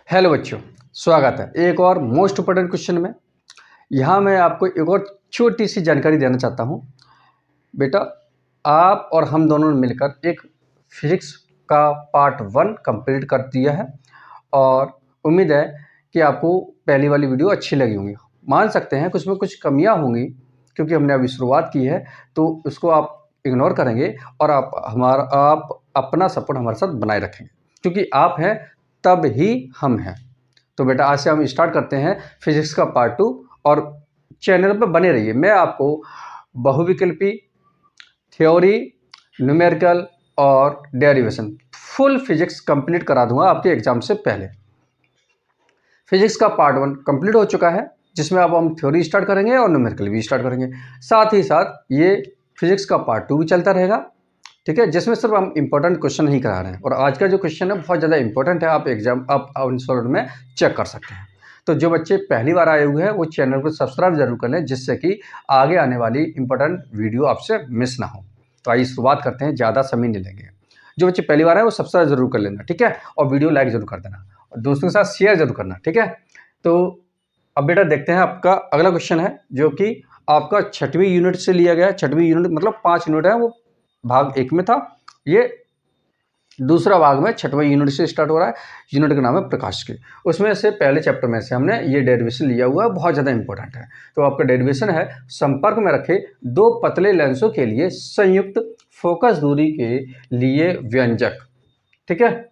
Hello बच्चों, स्वागत है एक और मोस्ट इम्पोर्टेंट क्वेश्चन में। यहाँ मैं आपको एक और छोटी सी जानकारी देना चाहता हूँ। बेटा, आप और हम दोनों ने मिलकर एक फिजिक्स का पार्ट 1 कंप्लीट कर दिया है और उम्मीद है कि आपको पहली वाली वीडियो अच्छी लगी होंगी। मान सकते हैं कुछ में कुछ कमियाँ होंगी क्योंकि हमने अभी शुरुआत की है, तो उसको आप इग्नोर करेंगे और आप अपना सपोर्ट हमारे साथ बनाए रखेंगे क्योंकि आप हैं तब ही हम हैं। तो बेटा आज से हम स्टार्ट करते हैं फिजिक्स का पार्ट 2 और चैनल पर बने रहिए। मैं आपको बहुविकल्पी, थ्योरी, न्यूमेरिकल और डेरिवेशन फुल फिजिक्स कंप्लीट करा दूंगा आपके एग्जाम से पहले। फिजिक्स का पार्ट 1 कंप्लीट हो चुका है जिसमें अब हम थ्योरी स्टार्ट करेंगे और न्यूमेरिकल भी स्टार्ट करेंगे। साथ ही साथ ये फिजिक्स का पार्ट 2 भी चलता रहेगा, ठीक है, जिसमें सिर्फ हम इंपॉर्टेंट क्वेश्चन ही करा रहे हैं। और आज का जो क्वेश्चन है बहुत ज़्यादा इंपॉर्टेंट है, आप आंसर में चेक कर सकते हैं। तो जो बच्चे पहली बार आए हुए हैं वो चैनल को सब्सक्राइब जरूर कर लें जिससे कि आगे आने वाली इंपॉर्टेंट वीडियो आपसे मिस ना हो। तो आइए शुरुआत करते हैं, ज़्यादा समय नहीं लेंगे। जो बच्चे पहली बार आए वो सब्सक्राइब जरूर कर लेना, ठीक है, और वीडियो लाइक जरूर कर देना और दोस्तों के साथ शेयर जरूर करना, ठीक है। तो अब बेटा देखते हैं, आपका अगला क्वेश्चन है जो कि आपका 6वीं यूनिट से लिया गया है। 6वीं यूनिट मतलब 5 यूनिट है, वो भाग 1 में था, ये दूसरा भाग में 6वें यूनिट से स्टार्ट हो रहा है। यूनिट का नाम है प्रकाश की। उसमें से पहले चैप्टर में से हमने ये डेरिवेशन लिया हुआ है, बहुत ज़्यादा इंपॉर्टेंट है। तो आपका डेरिवेशन है, संपर्क में रखे दो पतले लेंसों के लिए संयुक्त फोकस दूरी के लिए व्यंजक, ठीक है।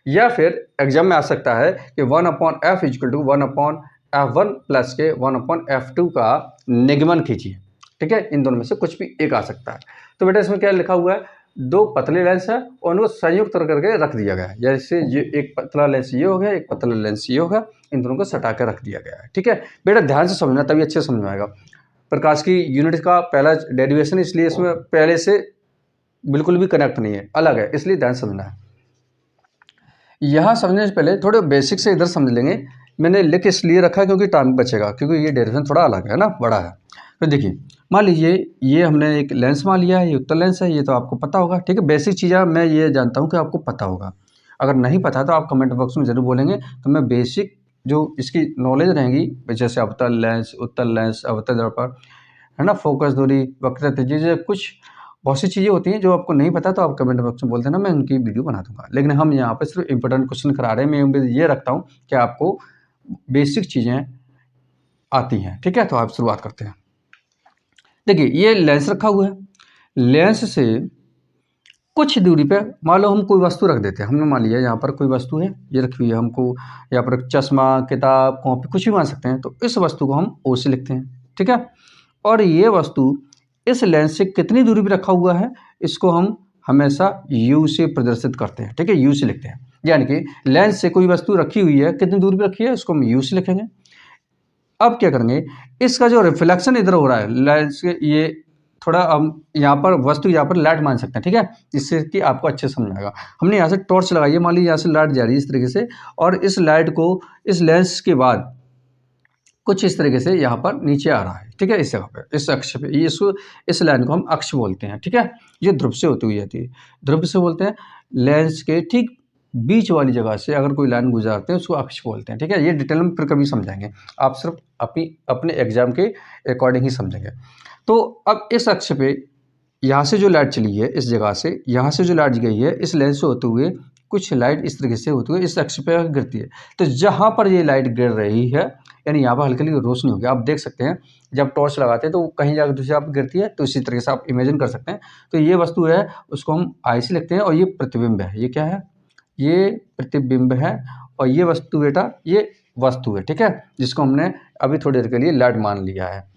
या फिर एग्जाम में आ सकता है कि 1/f equal to 1/f1 plus के 1/f2 का निगमन कीजिए, ठीक है। इन दोनों में से कुछ भी एक आ सकता है। तो बेटा इसमें क्या लिखा हुआ है, दो पतले लेंस है और उनको संयुक्त करके रख दिया गया है। जैसे ये एक पतला लेंस ये हो गया, एक पतला लेंस ये हो गया, इन दोनों को सटा कर रख दिया गया है, ठीक है। बेटा ध्यान से समझना तभी अच्छे समझ में आएगा। प्रकाश की यूनिट का पहला डेरिवेशन, इसलिए इसमें पहले से बिल्कुल भी कनेक्ट नहीं है, अलग है, इसलिए ध्यान समझना है। यहाँ समझने से पहले थोड़े बेसिक से इधर समझ लेंगे। मैंने लिख इसलिए रखा क्योंकि टाइम बचेगा, क्योंकि ये डेरिवेशन थोड़ा अलग है ना, बड़ा है। तो देखिए, मान लीजिए ये हमने एक लेंस मान लिया है, ये उत्तल लेंस है, ये तो आपको पता होगा, ठीक है। बेसिक चीज़ें मैं ये जानता हूँ कि आपको पता होगा। अगर नहीं पता तो आप कमेंट बॉक्स में ज़रूर बोलेंगे, तो मैं बेसिक जो इसकी नॉलेज रहेगी, जैसे अवतल लेंस, उत्तल लेंस, अवतल दर्पण, है ना, फोकस दूरी, वक्रता, जैसे कुछ बहुत सी चीज़ें होती हैं जो आपको नहीं पता, तो आप कमेंट बॉक्स में बोल देना, मैं उनकी वीडियो बना दूंगा। लेकिन हम यहाँ पर सिर्फ इंपॉर्टेंट क्वेश्चन करा रहे हैं। मैं उम्मीद ये रखता हूँ कि आपको बेसिक चीज़ें आती हैं, ठीक है। तो आप शुरुआत करते हैं। देखिए ये लेंस रखा हुआ है, लेंस से कुछ दूरी पे मान लो हम कोई वस्तु रख देते हैं। हमने मान लिया यहाँ पर कोई वस्तु है, ये रखी हुई है, हमको यहाँ पर चश्मा, किताब, कॉपी कुछ भी मान सकते हैं। तो इस वस्तु को हम ओ से लिखते हैं, ठीक है। और ये वस्तु इस लेंस से कितनी दूरी पे रखा हुआ है, इसको हम हमेशा यू से प्रदर्शित करते हैं, ठीक है, यू से लिखते हैं। यानी कि लेंस से कोई वस्तु रखी हुई है, कितनी दूरी पे रखी है, इसको हम यू से लिखेंगे। अब क्या करेंगे, इसका जो रिफ्लेक्शन इधर हो रहा है लेंस के, ये थोड़ा हम यहाँ पर वस्तु यहाँ पर लाइट मान सकते हैं, ठीक है, जिससे कि आपको अच्छे से समझ आएगा। हमने यहाँ से टॉर्च लगाई है, मान लीजिए यहाँ से लाइट जा रही है इस तरीके से, और इस लाइट को इस लेंस के बाद कुछ इस तरीके से यहाँ पर नीचे आ रहा है, ठीक है, इस जगह पे, इस अक्ष पे, ये इसको, इस लाइन को हम अक्ष बोलते हैं, ठीक है। ये ध्रुव से होती हुई आती है, ध्रुव से बोलते हैं। लेंस के ठीक बीच वाली जगह से अगर कोई लाइन गुजरते हैं उसको अक्ष बोलते हैं, ठीक है। ये डिटेल में फिर कभी समझाएंगे, आप सिर्फ अपने एग्जाम के अकॉर्डिंग ही समझेंगे। तो अब इस अक्ष पे यहाँ से जो लाइट चली है, इस जगह से यहाँ से जो लाइट गई है, इस लेंस से होते हुए कुछ लाइट इस तरीके से होते हुए इस अक्ष पे गिरती है। तो जहाँ पर ये लाइट गिर रही है, यानी यहाँ पर हल्की हल्की रोशनी होगी, आप देख सकते हैं जब टॉर्च लगाते हैं तो कहीं जाकर दूसरी आप गिरती है, तो इसी तरीके से आप इमेजिन कर सकते हैं। तो ये वस्तु है, उसको हम आई से लिखते हैं, और ये प्रतिबिंब है। ये क्या है, ये प्रतिबिंब है, और ये वस्तु बेटा ये वस्तु है, ठीक है, जिसको हमने अभी थोड़ी देर के लिए लाइट मान लिया है।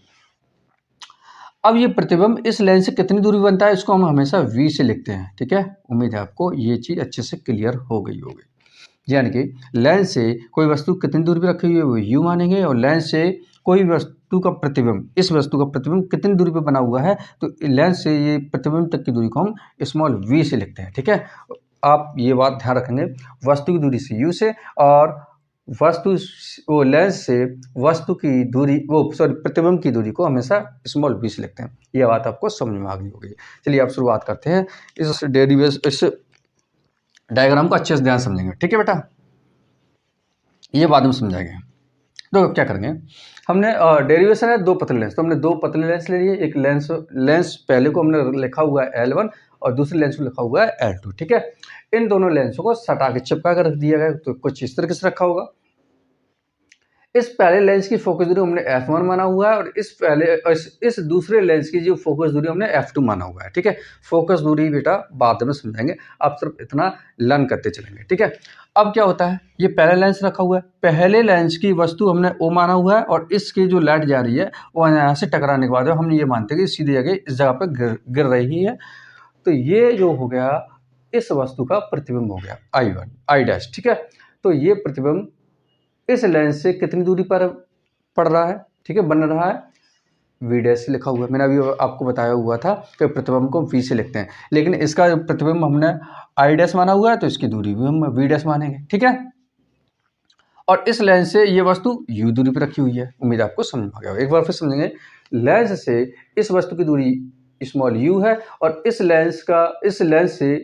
अब ये प्रतिबिंब इस लेंस से कितनी दूरी बनता है, इसको हम हमेशा v से लिखते हैं, ठीक है। उम्मीद है आपको ये चीज़ अच्छे से क्लियर हो गई होगी। यानी कि लेंस से कोई वस्तु कितनी दूरी पर रखी हुई है वो u मानेंगे, और लेंस से कोई वस्तु का प्रतिबिंब, इस वस्तु का प्रतिबिंब कितनी दूरी पर बना हुआ है, तो लेंस से ये प्रतिबिंब तक की दूरी को हम स्मॉल v से लिखते हैं, ठीक है। आप ये बात ध्यान रखेंगे, वस्तु की दूरी से u से, और वस्तु वो लेंस से वस्तु की दूरी, वो सॉरी प्रतिबिंब की दूरी को हमेशा स्मॉल v से लिखते हैं। ये बात आपको समझ में आ गई होगी। चलिए आप शुरुआत करते हैं, इस डेरिवेशन, इस डायग्राम को अच्छे से ध्यान समझेंगे, ठीक है बेटा। ये बाद में समझाएंगे। तो अब क्या करेंगे, हमने डेरिवेशन है 2 पतले लेंस, तो हमने 2 पतले लेंस ले लिए। एक लेंस पहले को हमने लिखा हुआ है L1 और दूसरे लेंस को लिखा हुआ है L2, ठीक है। इन दोनों लेंसों को सटा के चिपका कर रख दिया गया, तो कुछ इस तरीके से रखा होगा। इस पहले लेंस की फोकस दूरी हमने f1 माना हुआ है और इस दूसरे लेंस की जो फोकस दूरी हमने f2 माना हुआ है, ठीक है। फोकस दूरी बेटा बाद में समझाएंगे, आप सिर्फ इतना लर्न करते चलेंगे, ठीक है। अब क्या होता है, ये पहला लेंस रखा हुआ है, पहले लेंस की वस्तु हमने O माना हुआ है और इसकी जो लाइट जा रही है वो यहाँ से टकराने के बाद हम ये मानते हैं कि सीधी जगह इस जगह पर गिर रही है। तो ये जो हो गया इस वस्तु का प्रतिबिंब हो गया I1 I', ठीक है। तो ये प्रतिबिंब इस लेंस से कितनी दूरी पर पड़ रहा है, ठीक है, बन रहा है, V' से लिखा हुआ है। मैंने अभी आपको बताया हुआ था कि प्रतिबिंब को V से लिखते हैं, लेकिन इसका प्रतिबिंब हमने I' माना हुआ है तो इसकी दूरी भी हम V' मानेंगे, ठीक है। और इस लेंस से ये वस्तु U दूरी पर रखी हुई है। उम्मीद आपको समझ में आ गया। एक बार फिर समझेंगे, लेंस से इस वस्तु की दूरी स्मॉल u है और इस लेंस से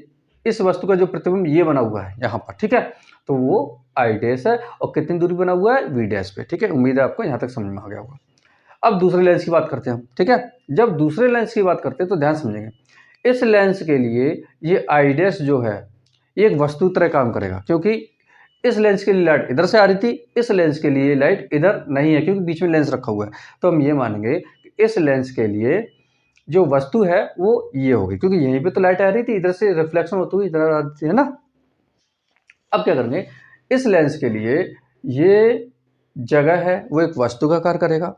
इस वस्तु का जो प्रतिबिंब ये बना हुआ है यहाँ पर, ठीक है, तो वो I' है और कितनी दूरी बना हुआ है V' पे, ठीक है। उम्मीद है आपको यहाँ तक समझ में आ गया होगा। अब दूसरे लेंस की बात करते हैं हम, ठीक है। जब दूसरे लेंस की बात करते हैं तो ध्यान समझेंगे, इस लेंस के लिए ये I' जो है ये एक वस्तु तरह काम करेगा, क्योंकि इस लेंस के लिए लाइट इधर से आ रही थी, इस लेंस के लिए लाइट इधर नहीं है क्योंकि बीच में लेंस रखा हुआ है। तो हम ये मानेंगे कि इस लेंस के लिए जो वस्तु है वो ये होगी, क्योंकि यहीं पे तो लाइट आ रही थी, इधर से रिफ्लेक्शन होती हुई इधर आ रही थी, है ना। अब क्या करेंगे, इस लेंस के लिए ये जगह है वो एक वस्तु का कार्य करेगा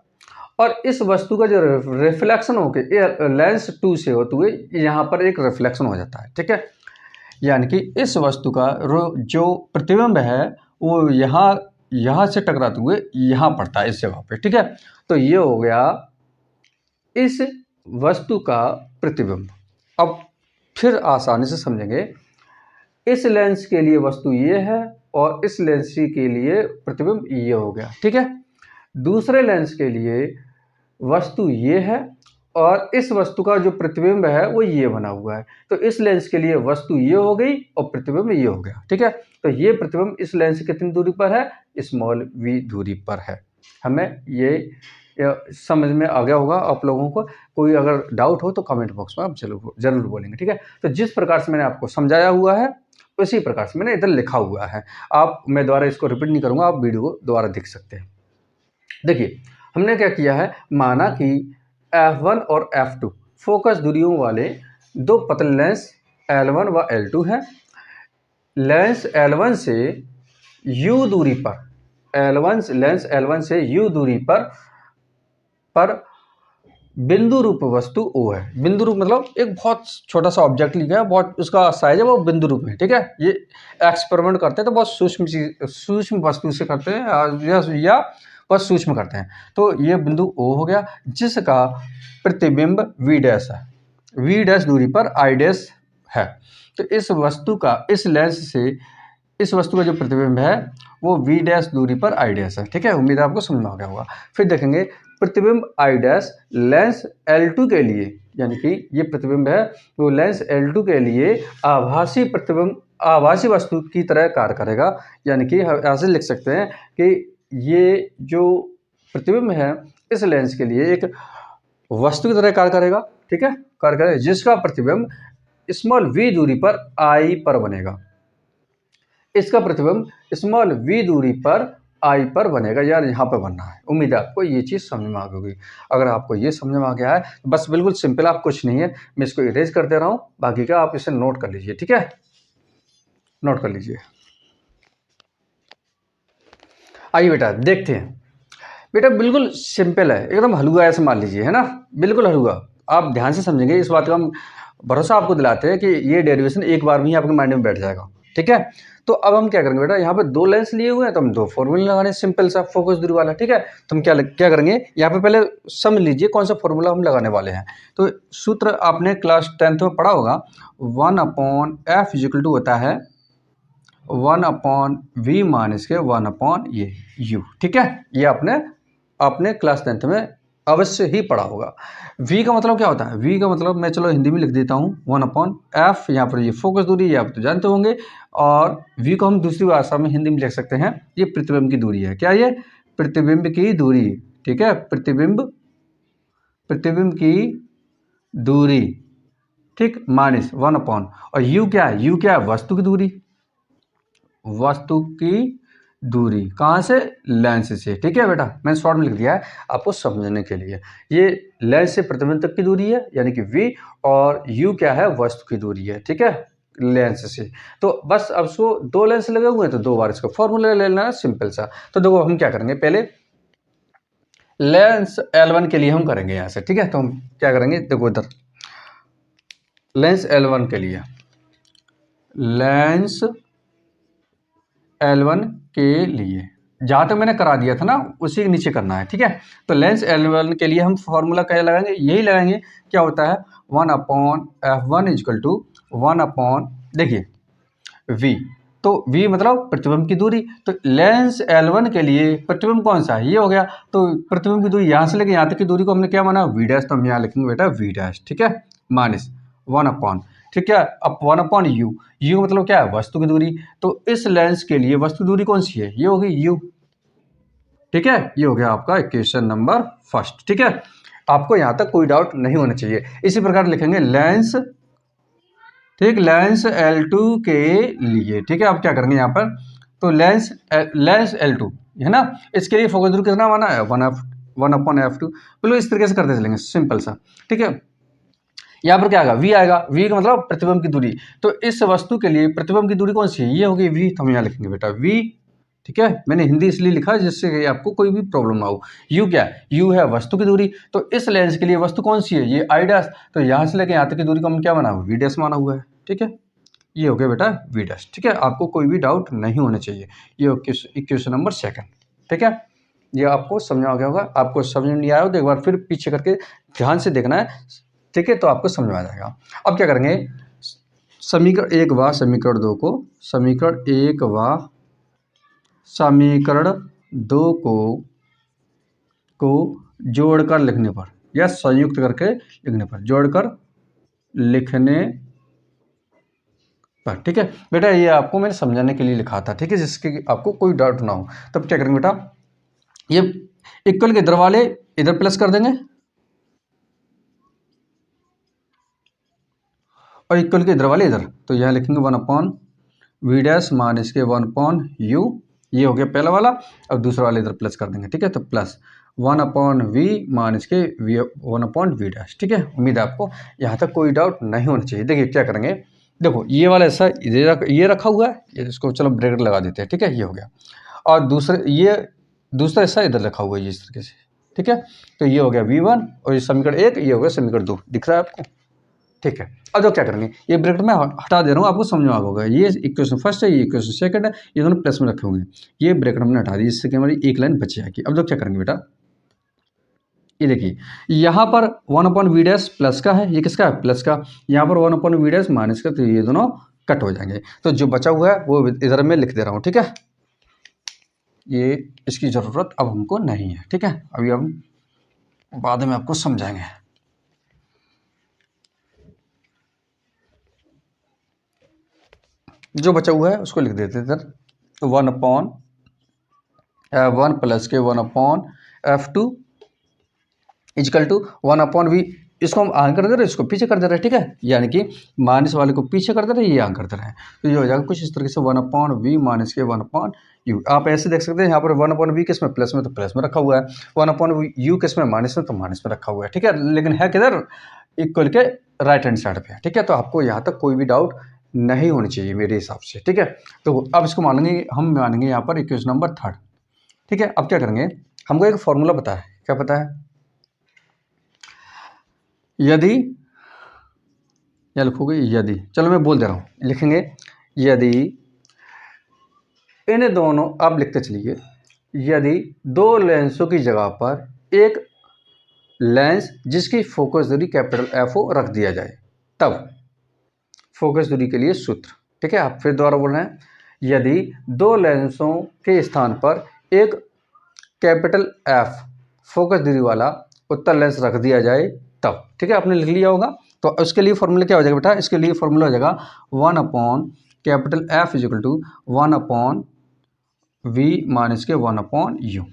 और इस वस्तु का जो रिफ्लेक्शन होकर लेंस 2 से होते हुए यहाँ पर एक रिफ्लेक्शन हो जाता है, ठीक है। यानी कि इस वस्तु का जो प्रतिबिंब है वो यहाँ से टकराते हुए यहाँ पड़ता है इस जगह पे, ठीक है। तो ये हो गया इस वस्तु का प्रतिबिंब। अब फिर आसानी से समझेंगे, इस लेंस के लिए वस्तु ये है और इस लेंस के लिए प्रतिबिंब ये हो गया, ठीक है। दूसरे लेंस के लिए वस्तु ये है और इस वस्तु का जो प्रतिबिंब है वो ये बना हुआ है। तो इस लेंस के लिए वस्तु ये हो गई और प्रतिबिंब ये हो गया, ठीक है। तो ये प्रतिबिंब इस लेंस से कितनी दूरी पर है, स्मॉल v दूरी पर है। हमें ये समझ में आ गया होगा आप लोगों को। कोई अगर डाउट हो तो कमेंट बॉक्स में आप जरूर बोलेंगे, ठीक है। तो जिस प्रकार से मैंने आपको समझाया हुआ है उसी प्रकार से मैंने इधर लिखा हुआ है। मैं दोबारा इसको रिपीट नहीं करूँगा, आप वीडियो को दोबारा देख सकते हैं। देखिए हमने क्या किया है, माना कि F1 और F2 फोकस दूरियों वाले 2 पतले लेंस L1 व L2 हैं। लेंस L1 से U दूरी पर लेंस L1 से U दूरी पर बिंदु रूप वस्तु O है। बिंदु रूप मतलब एक बहुत छोटा सा ऑब्जेक्ट लिखा है, बहुत उसका साइज है वो बिंदु रूप में, ठीक है। ये एक्सपेरिमेंट करते हैं तो बहुत सूक्ष्म वस्तु से करते हैं या बहुत सूक्ष्म करते हैं। तो ये बिंदु O हो गया जिसका प्रतिबिंब V' है, V' दूरी पर I' है। तो इस वस्तु का इस लेंस से इस वस्तु का जो प्रतिबिंब है वो V' दूरी पर I' है, ठीक है। उम्मीद है आपको समझ में आ गया होगा। फिर देखेंगे प्रतिबिंब I' लेंस L2 के लिए, यानी कि ये प्रतिबिंब है वो लेंस L2 के लिए आभासी वस्तु की तरह कार्य करेगा। यानी कि ऐसे लिख सकते हैं कि ये जो प्रतिबिंब है इस लेंस के लिए एक वस्तु की तरह कार्य करेगा, ठीक है, कार्य करेगा, जिसका प्रतिबिंब स्मॉल v दूरी पर I पर बनेगा। इसका प्रतिबिंब स्मॉल v दूरी पर I पर बनेगा, यार यहाँ पर बनना है। उम्मीद है आपको ये चीज़ समझ में आ गई होगी। अगर आपको ये समझ में आ गया है तो बस बिल्कुल सिंपल, आप कुछ नहीं है, मैं इसको इरेज कर दे रहा हूँ, बाकी का आप इसे नोट कर लीजिए, ठीक है, नोट कर लीजिए। आइए बेटा देखते हैं। बेटा बिल्कुल सिंपल है, एकदम हलवा ऐसे मान लीजिए, है ना, बिल्कुल हलवा। आप ध्यान से समझेंगे, इस बात का हम भरोसा आपको दिलाते हैं कि ये डेरिवेशन एक बार में ही आपके माइंड में बैठ जाएगा, ठीक है। तो अब हम क्या करेंगे बेटा, यहाँ पे 2 लेंस लिए हुए हैं तो हम 2 फॉर्मूला लगाने, सिंपल सा फोकस दूरी वाला, ठीक है। तो हम क्या करेंगे, यहाँ पे पहले समझ लीजिए कौन सा फॉर्मूला हम लगाने वाले हैं। तो सूत्र आपने क्लास 10th में पढ़ा होगा, 1/f = होता है 1/v - 1/u, ठीक है। ये आपने क्लास 10th में अवश्य ही पढ़ा होगा। v का मतलब क्या होता है? v का मतलब मैं चलो हिंदी में लिख देता हूँ 1/f। यहाँ पर ये फोकस दूरी ये आप तो जानते होंगे, और v को हम दूसरी भाषा में हिंदी में लिख सकते हैं, ये प्रतिबिंब की दूरी है। क्या ये? प्रतिबिंब की दूरी। ठीक है, प्रतिबिंब की दूरी, ठीक, माइनस 1/, और u क्या है? u क्या है? वस्तु की दूरी। वस्तु की दूरी कहाँ से? लेंस से। ठीक है बेटा, मैंने शॉर्ट में लिख दिया है आपको समझने के लिए। ये लेंस से प्रतिबिंब तक की दूरी है यानी कि v, और u क्या है? वस्तु की दूरी है। ठीक है, लेंस से। तो बस अब इसको दो लेंस लगे हुए हैं तो दो बार इसका फॉर्मूला ले लेना है, सिंपल सा। तो देखो हम क्या करेंगे, पहले लेंस L1 के लिए हम करेंगे यहाँ से। ठीक है, तो हम क्या करेंगे, देखो इधर लेंस L1 के लिए, लेंस L1 के लिए जहाँ तक मैंने करा दिया था ना उसी के नीचे करना है। ठीक है, तो लेंस L1 के लिए हम फॉर्मूला क्या लगाएंगे? यही लगाएंगे। क्या होता है? 1/f1 इजकल टू 1/, देखिए v, तो v मतलब प्रतिबिंब की दूरी। तो लेंस L1 के लिए प्रतिबिंब कौन सा है? ये हो गया। तो प्रतिबिंब की दूरी यहाँ से लेके यहाँ तक की दूरी को हमने क्या माना? v dash. तो हम यहाँ लिखेंगे बेटा v'। ठीक है, माइनस 1/, ठीक है, अब 1/u। u मतलब क्या है? वस्तु की दूरी। तो इस लेंस के लिए वस्तु दूरी कौन सी है? ये होगी u। ठीक है, ये हो गया आपका इक्वेशन नंबर फर्स्ट। ठीक है, आपको यहाँ तक कोई डाउट नहीं होना चाहिए। इसी प्रकार लिखेंगे लेंस, ठीक, लेंस L2 के लिए। ठीक है, आप क्या करेंगे यहाँ पर, तो लेंस L2 है ना, इसके लिए फोकस दूरी कितना माना है? 1/f2। बिल्कुल इस तरीके से करते चलेंगे, सिंपल सा। ठीक है, यहाँ पर क्या आएगा? v आएगा। v का मतलब प्रतिबिंब की दूरी। तो इस वस्तु के लिए प्रतिबिंब की दूरी कौन सी है? ये होगी v। तो हम यहाँ लिखेंगे बेटा v। ठीक है, मैंने हिंदी इसलिए लिखा जिससे कि आपको कोई भी प्रॉब्लम ना हो। u क्या है? u है वस्तु की दूरी। तो इस लेंस के लिए वस्तु कौन सी है? ये i डैश। तो यहाँ से लेकर यहाँ तक की दूरी को हम क्या माना? v डैश माना हुआ है। ठीक है, ये हो गया बेटा v डैश। ठीक है, आपको कोई भी डाउट नहीं होना चाहिए। ये इक्वेशन नंबर सेकंड। ठीक है, ये आपको समझ आ गया होगा। आपको समझ नहीं आया हो तो एक बार फिर पीछे करके ध्यान से देखना है। ठीक है, तो आपको समझ में आ जाएगा। अब क्या करेंगे, समीकरण 1 व समीकरण 2 को, समीकरण 1 व समीकरण 2 को जोड़कर लिखने पर या संयुक्त करके लिखने पर, जोड़कर लिखने पर। ठीक है बेटा, ये आपको मैंने समझाने के लिए लिखा था। ठीक है, जिसके आपको कोई डाउट ना हो। तब क्या करेंगे बेटा, ये इक्वल के इधर वाले इधर प्लस कर देंगे और इक्वल के इधर वाले इधर। तो यहाँ लिखेंगे 1/v डैश माइनस के 1/u। ये हो गया पहला वाला। अब दूसरा वाला इधर प्लस कर देंगे। ठीक है, तो प्लस 1/v माइनस के 1/v डैश। ठीक है, उम्मीद है आपको यहाँ तक कोई डाउट नहीं होना चाहिए। देखिए क्या करेंगे, देखो ये वाला ऐसा ये रखा हुआ है, ये इसको चलो ब्रैकेट लगा देते हैं। ठीक है, ये हो गया। और दूसरा हिस्सा इधर रखा हुआ है इस तरीके से। ठीक है, तो ये हो गया v1 और ये समीकरण 1, ये हो गया समीकरण 2। दिख रहा है आपको? ठीक है, अब जो क्या करेंगे, ये ब्रैकेट में हटा दे रहा हूँ, आपको समझ में आ होगा। ये इक्वेशन फर्स्ट है, ये इक्वेशन सेकंड है, ये दोनों प्लस में रखे होंगे। ये ब्रैकेट हमने हटा दी, जिससे कि हमारी एक लाइन बच जाएगी। अब जो क्या करेंगे बेटा, ये देखिए यहाँ पर 1/v डैश प्लस का है, ये किसका है? प्लस का। यहाँ पर 1/v डैश माइनस का, तो ये दोनों कट हो जाएंगे। तो जो बचा हुआ है वो इधर में लिख दे रहा हूँ। ठीक है, ये इसकी ज़रूरत अब हमको नहीं है। ठीक है, अभी हम बाद में आपको समझाएंगे। जो बचा हुआ है उसको लिख देते इधर, 1/1 प्लस के 1/f2 इजकल टू 1/v। इसको हम आगे कर दे रहे हैं, इसको पीछे कर दे रहे हैं। ठीक है, यानी कि माइनस वाले को पीछे कर दे रहे हैं, ये आगे कर दे रहे हैं। तो ये हो जाएगा कुछ इस तरीके से 1/v माइनस के 1/u। आप ऐसे देख सकते हैं, यहाँ पर 1/v किस में? प्लस में, तो प्लस में रखा हुआ है। 1/u किस में? माइनस में, तो माइनस में रखा हुआ है। ठीक है, लेकिन है किधर? इक्वल के राइट हैंड साइड पे। ठीक है, तो आपको यहाँ तक कोई भी डाउट नहीं होनी चाहिए मेरे हिसाब से। ठीक है, तो अब इसको मानेंगे, हम मानेंगे यहाँ पर इक्वेशन नंबर 3। ठीक है, अब क्या करेंगे, हमको एक फॉर्मूला पता है। क्या पता है? यदि, या लिखोगे यदि, चलो मैं बोल दे रहा हूँ, लिखेंगे यदि इन दोनों, आप लिखते चलिए, यदि दो लेंसों की जगह पर एक लेंस जिसकी फोकस दूरी कैपिटल F रख दिया जाए, तब फोकस दूरी के लिए सूत्र। ठीक है, आप फिर दोबारा बोल रहे हैं, यदि दो लेंसों के स्थान पर एक कैपिटल F फोकस दूरी वाला उत्तल लेंस रख दिया जाए तब। ठीक है, आपने लिख लिया होगा। तो उसके लिए फॉर्मूला क्या हो जाएगा बेटा, इसके लिए फॉर्मूला हो जाएगा 1/F is equal to 1/V minus के 1/U।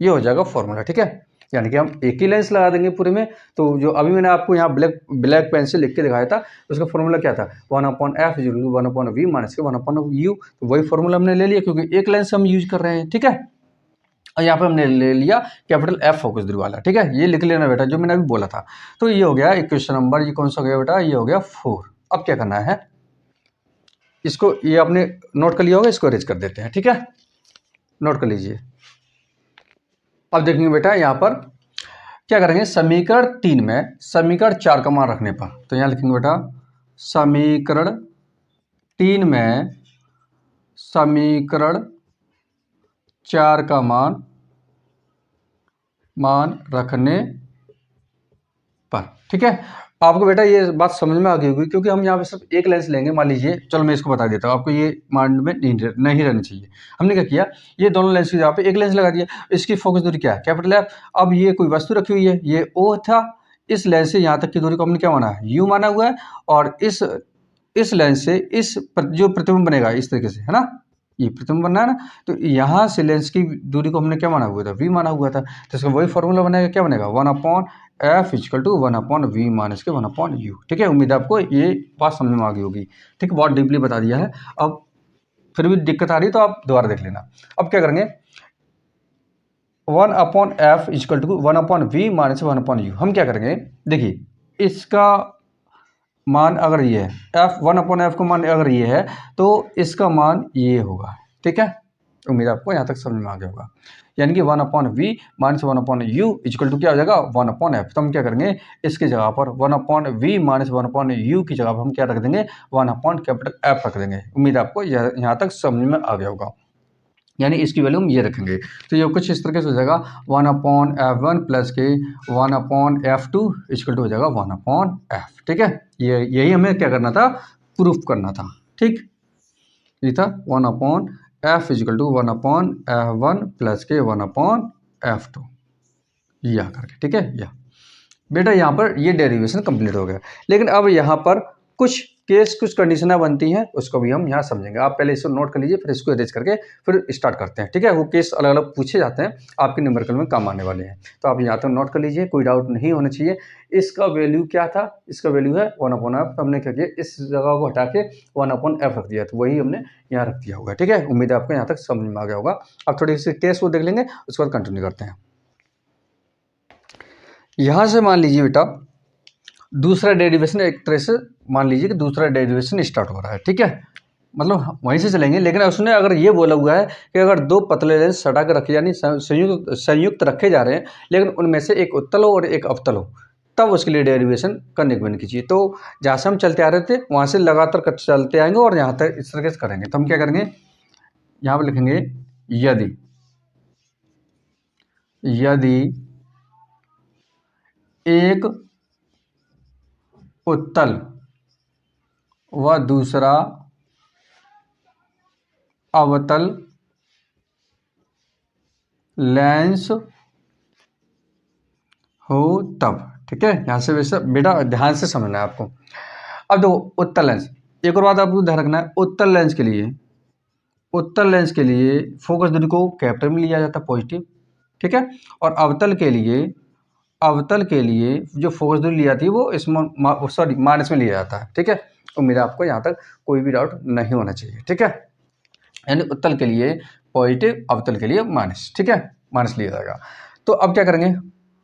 ये हो जाएगा फॉर्मूला। ठीक है, यानी कि हम एक ही लेंस लगा देंगे पूरे में। तो जो अभी मैंने आपको यहाँ ब्लैक पेन से लिख के दिखाया था, उसका फॉर्मूला क्या था, 1/F is equal to 1/V minus के 1/U। तो वही फॉर्मूला हमने ले लिया क्योंकि एक लेंस हम यूज कर रहे हैं। ठीक है, और यहाँ पे हमने ले लिया कैपिटल F फोकस दूरी वाला। ठीक है, ये लिख लेना बेटा जो मैंने अभी बोला था। तो ये हो गया इक्वेशन नंबर, ये कौन सा हो गया बेटा, ये हो गया 4। अब क्या करना है, इसको ये आपने नोट कर लिया होगा, इसको अरेंज कर देते हैं। ठीक है, नोट कर लीजिए। अब देखेंगे बेटा यहाँ पर क्या करेंगे, समीकरण 3 में समीकरण 4 का मान रखने पर, तो यहाँ लिखेंगे बेटा समीकरण 3 में समीकरण 4 का मान रखने पर। ठीक है, आपको बेटा ये बात समझ में आ गई होगी क्योंकि हम यहाँ पे सिर्फ एक लेंस लेंगे। मान लीजिए, चलो मैं इसको बता देता हूँ, आपको ये माइंड में नहीं रहनी चाहिए। हमने क्या किया, ये दोनों लेंस की जगह पे एक लेंस लगा दिया, इसकी फोकस दूरी क्या है, कैपिटल F। अब ये कोई वस्तु रखी हुई है, ये O था, इस लेंस से यहाँ तक की दूरी को हमने क्या माना है, U माना हुआ है। और इस लेंस से जो प्रतिबिंब बनेगा इस तरीके से, है ना, ये प्रतिबिंब बनना है ना, तो यहाँ से लेंस की दूरी को हमने क्या माना हुआ था, V माना हुआ था। तो इसका वही फॉर्मूला बनेगा, क्या बनेगा, 1/F equal to 1/V minus के 1/U। ठीक है, उम्मीद है आपको ये बात समझ में आ गई होगी। ठीक है, बहुत डीपली बता दिया है। अब फिर भी दिक्कत आ रही है तो आप दोबारा देख लेना। अब क्या करेंगे, 1/F equal to 1/V minus 1/U। हम क्या करेंगे, देखिए इसका मान अगर ये है, F का मान अगर ये है तो इसका मान ये होगा। ठीक है, उम्मीद आपको यहाँ तक समझ में आ गया होगा। यानी कि 1/V minus 1/U equal to क्या हो जाएगा, 1/F। तो हम क्या करेंगे, इसकी जगह पर 1/V माइनस 1/U की जगह पर हम क्या रख देंगे, 1/F रख देंगे। उम्मीद आपको यहाँ तक समझ में आ गया होगा। यानी इसकी वैल्यू हम ये रखेंगे। तो ये कुछ इस तरीके से हो जाएगा 1/F1 प्लस के 1/F2 इक्वल टू हो जाएगा 1/F। ठीक है, यही हमें क्या करना था, प्रूफ करना था। ठीक, ये था 1/F equal to 1/F1 plus के 1/F2 ये आकर के। ठीक है, यह बेटा यहाँ पर ये डेरिवेशन कंप्लीट हो गया। लेकिन अब यहाँ पर कुछ कंडीशनें बनती हैं, उसको भी हम यहाँ समझेंगे। आप पहले इसको नोट कर लीजिए, फिर इसको अरेंज करके फिर स्टार्ट करते हैं। ठीक है, वो केस अलग अलग पूछे जाते हैं, आपके न्यूमेरिकल में काम आने वाले हैं। तो आप यहाँ तक नोट कर लीजिए, कोई डाउट नहीं होना चाहिए। इसका वैल्यू क्या था, इसका वैल्यू है 1/F। तो हमने क्या किया, इस जगह को हटा के 1/F रख दिया, तो वही हमने यहाँ रख दिया होगा। ठीक है, उम्मीद है आपको यहाँ तक समझ में आ गया होगा। अब थोड़ी सी केस को देख लेंगे, उसके बाद कंटिन्यू करते हैं। यहाँ से मान लीजिए बेटा दूसरा डेरिवेशन, एक तरह से मान लीजिए कि दूसरा डेरिवेशन स्टार्ट हो रहा है। ठीक है, मतलब वहीं से चलेंगे। लेकिन उसने अगर ये बोला हुआ है कि अगर दो पतले लेंस सटा कर रखे, यानी संयुक्त रखे जा रहे हैं, लेकिन उनमें से एक उत्तल हो और एक अवतल हो, तब उसके लिए डेरिवेशन करने की बन कीजिए। तो जहाँ से हम चलते आ रहे थे वहाँ से लगातार चलते आएंगे और यहाँ तक इस तरीके से करेंगे। तो हम क्या करेंगे, यहाँ पर लिखेंगे यदि एक उत्तल व दूसरा अवतल लेंस हो तब। ठीक है, यहाँ से वैसे बेटा ध्यान से समझना है आपको। अब देखो उत्तल लेंस, एक और बात आपको ध्यान रखना है, उत्तल लेंस के लिए फोकस दूरी को कैपिटल में लिया जाता है, पॉजिटिव। ठीक है, और अवतल के लिए जो फोकस दूरी ली जाती है वो माइनस में लिया जाता है। ठीक है, उम्मीद है आपको यहाँ तक कोई भी डाउट नहीं होना चाहिए। ठीक है, यानी उत्तल के लिए पॉजिटिव, अवतल के लिए माइनस। ठीक है, माइनस लिया जाएगा। तो अब क्या करेंगे,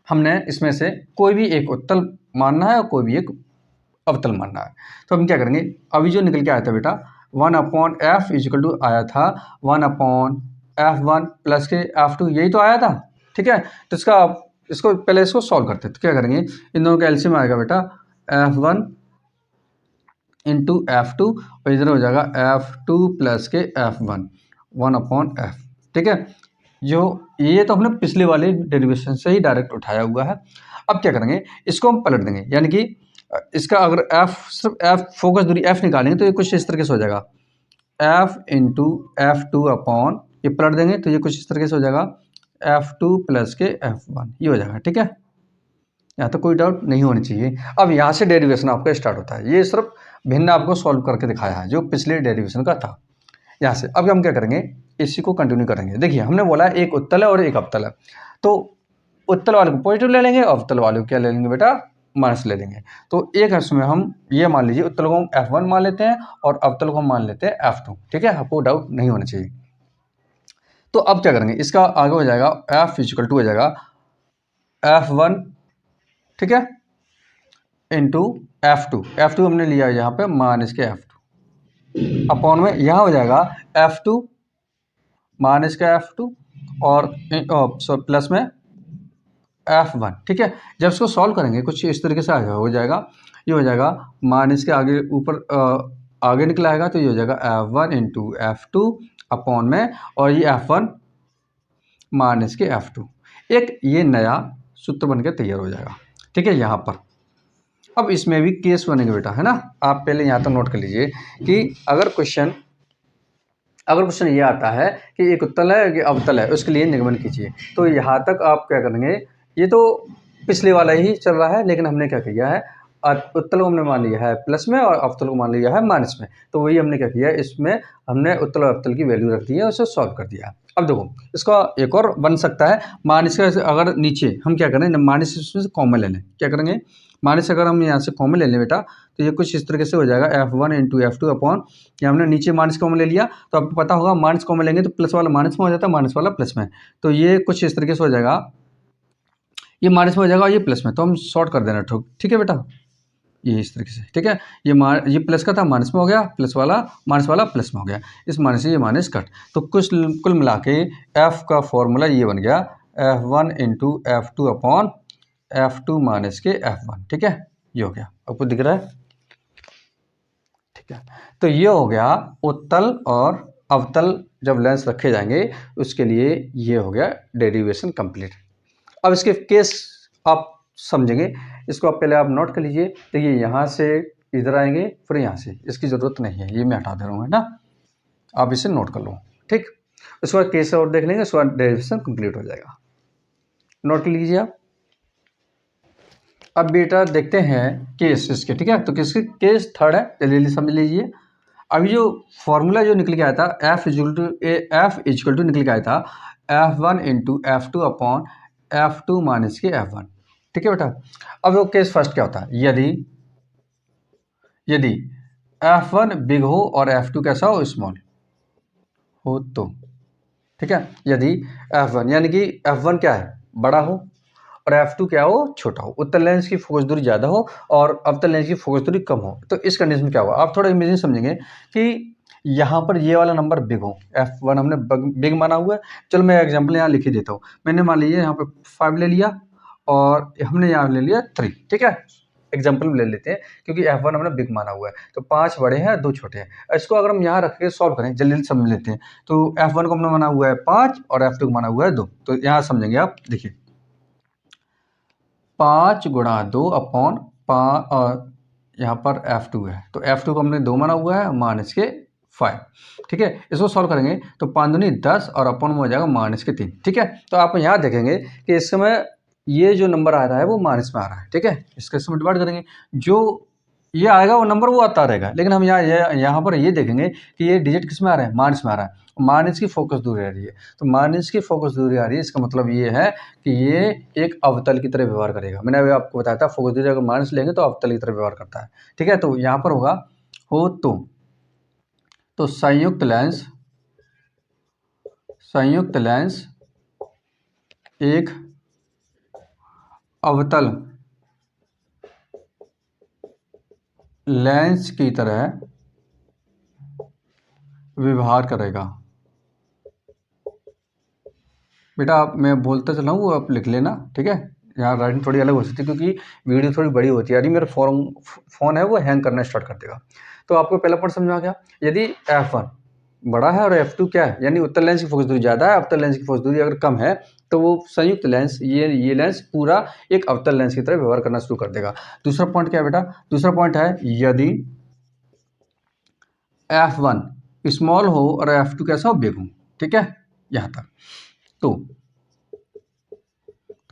हमने इसमें से कोई भी एक उत्तल मानना है और कोई भी एक अवतल मानना है। तो हम क्या करेंगे, अभी जो निकल के आया था बेटा 1/F इक्वल टू आया था 1/F1 प्लस के F2, यही तो आया था। ठीक है, तो इसको पहले सॉल्व करते हैं। तो क्या करेंगे, इन दोनों का एलसीएम आएगा बेटा F1 इंटू F2 और इधर हो जाएगा F2 प्लस के F1 1/F। ठीक है, जो ये तो हमने पिछले वाले डेरिवेशन से ही डायरेक्ट उठाया हुआ है। अब क्या करेंगे, इसको हम पलट देंगे, यानी कि इसका अगर सिर्फ F फोकस दूरी F निकालेंगे तो ये कुछ इस तरीके से हो जाएगा F इंटू F2 अपॉन, ये पलट देंगे तो ये कुछ इस तरीके से हो जाएगा F2 प्लस के F1, ये हो जाएगा। ठीक है, यहाँ तक कोई डाउट नहीं होनी चाहिए। अब यहाँ से डेरिवेशन आपका स्टार्ट होता है। ये सिर्फ भिन्न आपको सॉल्व करके दिखाया है जो पिछले डेरिवेशन का था। यहाँ से अब हम क्या करेंगे, इसी को कंटिन्यू करेंगे। देखिए हमने बोला एक उत्तल है और एक अवतल है, तो उत्तल वाले को पॉजिटिव ले लेंगे, अवतल वाले को क्या ले लेंगे बेटा, माइनस ले लेंगे। तो एक इसमें हम ये मान लीजिए उत्तल को हम F1 मान लेते हैं और अवतल को हम मान लेते हैं F2। ठीक है, आपको डाउट नहीं होना चाहिए। तो अब क्या करेंगे, इसका आगे हो जाएगा F इक्वल टू हो जाएगा F1, ठीक है, इंटू F2 हमने लिया यहाँ पे माइनस के F2 अपॉन में यहाँ हो जाएगा F2 माइनस का F2 और प्लस में F1। ठीक है, जब इसको सॉल्व करेंगे कुछ इस तरीके से हो जाएगा, ये हो जाएगा माइनस के आगे ऊपर आगे निकला आएगा, तो ये हो जाएगा F1 इंटू F2 अपॉन में और ये F1 माइनस के F2। एक ये नया सूत्र बन के तैयार हो जाएगा। ठीक है, यहाँ पर अब इसमें भी केस बनेंगे बेटा, है ना। आप पहले यहाँ तक नोट कर लीजिए कि अगर क्वेश्चन ये आता है कि एक उत्तल है कि अवतल है, उसके लिए निगमन कीजिए। तो यहाँ तक आप क्या करेंगे, ये तो पिछले वाला ही चल रहा है, लेकिन हमने क्या किया है, उत्तल को हमने मान लिया है प्लस में और अवतल को मान लिया है माइनस में। तो वही हमने क्या किया है, इसमें हमने उत्तल और अवतल की वैल्यू रख दी है, उसे सॉल्व कर दिया। अब देखो इसका एक और बन सकता है माइनस का, अगर नीचे हम क्या करें, माइनस इसमें से कॉमन ले लें। क्या करेंगे, माइनस अगर हम यहाँ से कॉमन ले लें बेटा, तो ये कुछ इस तरीके से हो जाएगा F1 इंटू F2 अपॉन, ये हमने नीचे माइनस कॉमन ले लिया, तो आपको पता होगा माइनस कॉमन लेंगे तो प्लस वाला माइनस में हो जाता है, माइनस वाला प्लस में। तो ये कुछ इस तरीके से हो जाएगा, ये माइनस में हो जाएगा और ये प्लस में, तो हम शॉर्ट कर देना ठोक। ठीक है बेटा, ये इस तरीके से। ठीक है, ये प्लस का था माइनस में हो गया, माइनस वाला प्लस में हो गया, इस माइनस से ये माइनस कट। तो कुल मिला के F का फॉर्मूला ये बन गया F1 into F2 upon F2 minus के F1। ठीक है, ये हो गया, आपको दिख रहा है। ठीक है, तो ये हो गया उत्तल और अवतल जब लेंस रखे जाएंगे उसके लिए ये हो गया डेरिवेशन कंप्लीट। अब इसके केस आप समझेंगे, इसको आप पहले आप नोट कर लीजिए। देखिए यहाँ से इधर आएंगे, फिर यहाँ से, इसकी ज़रूरत नहीं है, ये मैं हटा दे रहा हूँ, है ना। आप इसे नोट कर लो। ठीक, उसके बाद केस और देख लेंगे, उसके बाद डेरिवेशन कंप्लीट हो जाएगा। नोट कर लीजिए आप। अब बेटा देखते हैं केस इसके। ठीक है, तो किसके केस थर्ड है, जल्दी समझ लीजिए। अभी जो फॉर्मूला जो निकल के आया था F इक्वल टू निकल के आया था F1 into F2 upon F2 minus के F1। ठीक है बेटा, अब वो केस फर्स्ट क्या होता है, यदि F1 बिग हो और F2 कैसा हो, स्मॉल हो तो। ठीक है, यदि F1 यानी कि F1 क्या है, बड़ा हो और F2 क्या हो, छोटा हो, उत्तल लेंस की फोकस दूरी ज़्यादा हो और अवतल लेंस की फोकस दूरी कम हो, तो इस कंडीशन में क्या होगा, आप थोड़ा इमेजिन समझेंगे कि यहाँ पर ये वाला नंबर बिग हो, F1 हमने बिग माना हुआ है। चलो मैं एग्जांपल यहाँ लिख ही देता हूँ। मैंने मान लीजिए यहाँ पे 5 ले लिया और हमने यहाँ ले लिया 3। ठीक है, एग्जाम्पल ले लेते हैं क्योंकि F1 हमने बिग माना हुआ है, तो 5 बड़े हैं 2 छोटे हैं। इसको अगर हम यहाँ रख के सॉल्व करें, जल्दी समझ लेते हैं। तो F1 को हमने माना हुआ है 5 और F2 को माना हुआ है 2, तो यहाँ समझेंगे आप। देखिए 5 गुणा 2 अपॉन यहाँ पर F2 है, तो F2 को हमने 2 माना हुआ है माइनस के 5। ठीक है, इसको सॉल्व करेंगे तो 5 दूनी 10 और अपॉन में हो जाएगा माइनस के 3। ठीक है, तो आप यहाँ देखेंगे कि इस समय ये जो नंबर आ रहा है वो माइनस में आ रहा है। ठीक है, इसके समय डिवाइड करेंगे, जो ये आएगा वो नंबर वो आता रहेगा, लेकिन हम यहाँ पर ये देखेंगे कि ये डिजिट किस में आ रहा है, माइनस में आ रहा है। माइनस की फोकस दूरी आ रही है, तो माइनस की फोकस दूरी आ रही है, इसका मतलब ये है कि ये एक अवतल की तरह व्यवहार करेगा। मैंने अभी आपको बताया था फोकस दूरी अगर माइनस लेंगे तो अवतल की तरह व्यवहार करता है। ठीक है, तो यहाँ पर होगा हो तो संयुक्त लेंस एक अवतल लेंस की तरह व्यवहार करेगा। बेटा आप मैं बोलता चला हूँ, वो आप लिख लेना। ठीक है, यहाँ राइटिंग थोड़ी अलग हो सकती है क्योंकि वीडियो थोड़ी बड़ी होती है। यदि मेरा फ़ोन है वो हैंग करना स्टार्ट कर देगा। तो आपको पहला पॉइंट समझ में आ गया, यदि F1 बड़ा है और F2 क्या है, यानी उत्तल लेंस की फोकस दूरी ज़्यादा है, अवतल लेंस की फोकस दूरी अगर कम है, तो वो संयुक्त लेंस ये लेंस पूरा एक अवतल लेंस की तरह व्यवहार करना शुरू कर देगा। दूसरा पॉइंट क्या है बेटा, दूसरा पॉइंट है यदि F1 स्मॉल हो और F2 कैसा हो, बिग हो। ठीक है, यहाँ तक। तो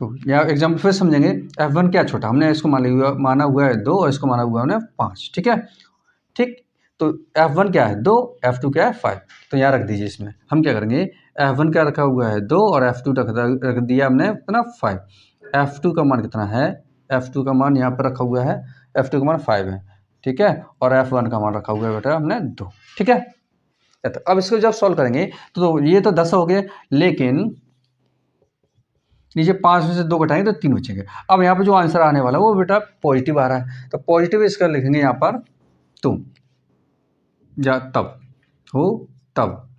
तो यहाँ एग्जाम्पल फिर समझेंगे। F1 क्या छोटा, हमने इसको माना हुआ है 2 और इसको माना हुआ है 5, ठीक है। ठीक, तो F1 क्या है 2, F2 क्या है 5, तो यहाँ रख दीजिए। इसमें हम क्या करेंगे, F1 क्या रखा हुआ है 2 और F2 रख दिया हमने कितना 5। F2 का मान कितना है, F2 का मान यहाँ पर रखा हुआ है, F2 का मान 5 है, ठीक है। और F1 का मान रखा हुआ है बेटा हमने 2, ठीक है। तो अब इसको जब सॉल्व करेंगे तो ये तो 10 हो गए, लेकिन नीचे 5 में से 2 घटाएंगे तो 3 बचेंगे। अब यहाँ पर जो आंसर आने वाला है वो बेटा पॉजिटिव आ रहा है, तो पॉजिटिव इसका लिखेंगे यहाँ पर तुम या तब हो तब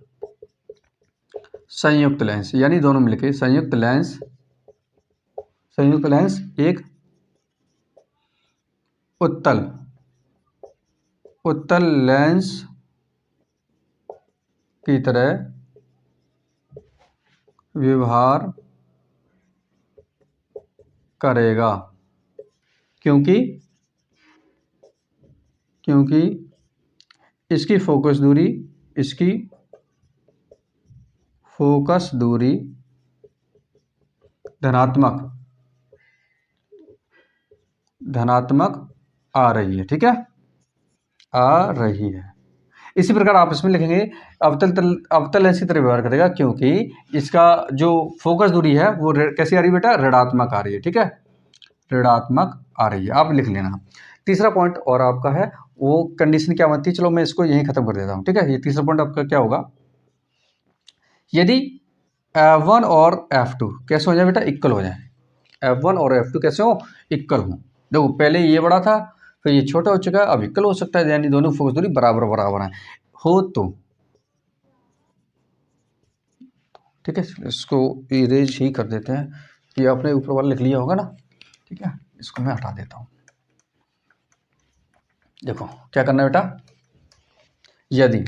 संयुक्त लेंस, यानी दोनों मिलके संयुक्त लेंस एक उत्तल लेंस की तरह व्यवहार करेगा, क्योंकि इसकी फोकस दूरी धनात्मक आ रही है, ठीक है, आ रही है। इसी प्रकार आप इसमें लिखेंगे अवतल लेंस की तरह व्यवहार करेगा, क्योंकि इसका जो फोकस दूरी है वो कैसी आ रही है बेटा, ऋणात्मक आ रही है, ठीक है, ऋणात्मक आ रही है, आप लिख लेना। तीसरा पॉइंट और आपका है वो कंडीशन क्या बनती है, चलो मैं इसको यहीं खत्म कर देता हूँ, ठीक है। ये तीसरा पॉइंट आपका क्या होगा, यदि F1 और F2 कैसे हो जाए बेटा, इक्वल हो जाए। F1 और F2 कैसे हो, इक्वल हो। देखो पहले ये बड़ा था, फिर ये छोटा हो चुका है, अब इक्वल हो सकता है, यानी दोनों फोकस दूरी बराबर है हो तो, ठीक है। इसको इरेज ही कर देते हैं, ये आपने ऊपर वाला लिख लिया होगा ना, ठीक है। इसको मैं हटा देता हूँ। देखो क्या करना है बेटा, यदि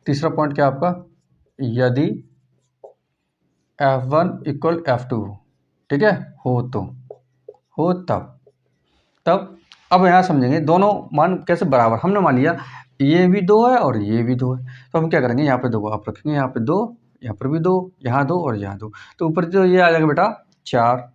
तीसरा पॉइंट क्या आपका, यदि F1 इक्वल F2 ठीक है, हो तो, हो तब अब यहाँ समझेंगे दोनों मान कैसे बराबर, हमने मान लिया ये भी 2 है और ये भी 2 है, तो हम क्या करेंगे, यहाँ पे 2 आप रखेंगे, यहाँ पे 2, यहाँ पर भी 2, यहाँ 2 और यहाँ 2, तो ऊपर जो ये आ जाएगा बेटा 4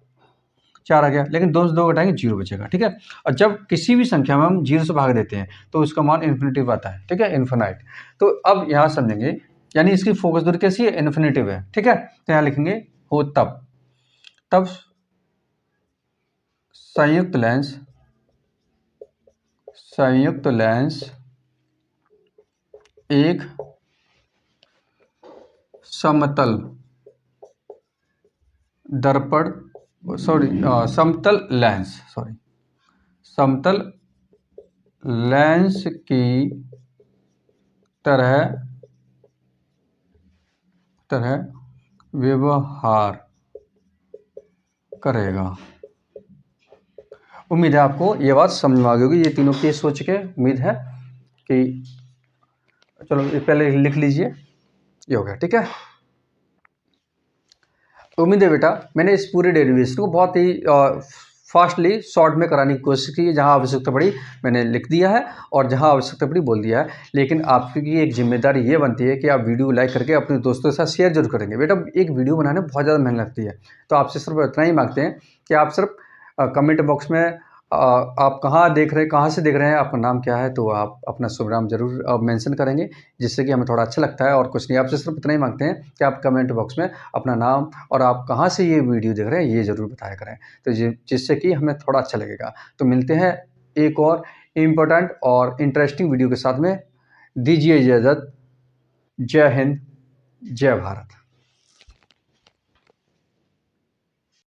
आ गया, लेकिन 2 से 2 घटाएंगे 0 बचेगा, ठीक है। और जब किसी भी संख्या में हम 0 से भाग देते हैं तो उसका मान इन्फिनिटिव आता है, ठीक है, इन्फिनाइट। तो अब यहाँ समझेंगे, यानी इसकी फोकस दूरी कैसी है, इन्फिनिटिव है, ठीक है। तो यहाँ लिखेंगे हो तब संयुक्त लेंस एक समतल लेंस की तरह व्यवहार करेगा। उम्मीद है आपको ये बात समझ में आ गई होगी, ये तीनों केस सोच के उम्मीद है कि, चलो ये पहले लिख लीजिए, ये हो गया, ठीक है। उम्मीद है बेटा मैंने इस पूरे डेरिवेशन को बहुत ही फास्टली शॉर्ट में कराने की कोशिश की, जहां आवश्यकता पड़ी मैंने लिख दिया है और जहां आवश्यकता पड़ी बोल दिया है। लेकिन आपकी एक जिम्मेदारी ये बनती है कि आप वीडियो लाइक करके अपने दोस्तों के साथ शेयर जरूर करेंगे। बेटा एक वीडियो बनाने में बहुत ज़्यादा मेहनत लगती है, तो आपसे सिर्फ इतना ही मांगते हैं कि आप सिर्फ कमेंट बॉक्स में आप कहाँ से देख रहे हैं, आपका नाम क्या है, तो आप अपना शुभ नाम जरूर मेंशन करेंगे, जिससे कि हमें थोड़ा अच्छा लगता है। और कुछ नहीं, आपसे सिर्फ इतना ही मांगते हैं कि आप कमेंट बॉक्स में अपना नाम और आप कहाँ से ये वीडियो देख रहे हैं ये ज़रूर बताया करें, तो जिससे कि हमें थोड़ा अच्छा लगेगा। तो मिलते हैं एक और इम्पोर्टेंट और इंटरेस्टिंग वीडियो के साथ में, दीजिए इजाज़त। जय हिंद, जय भारत।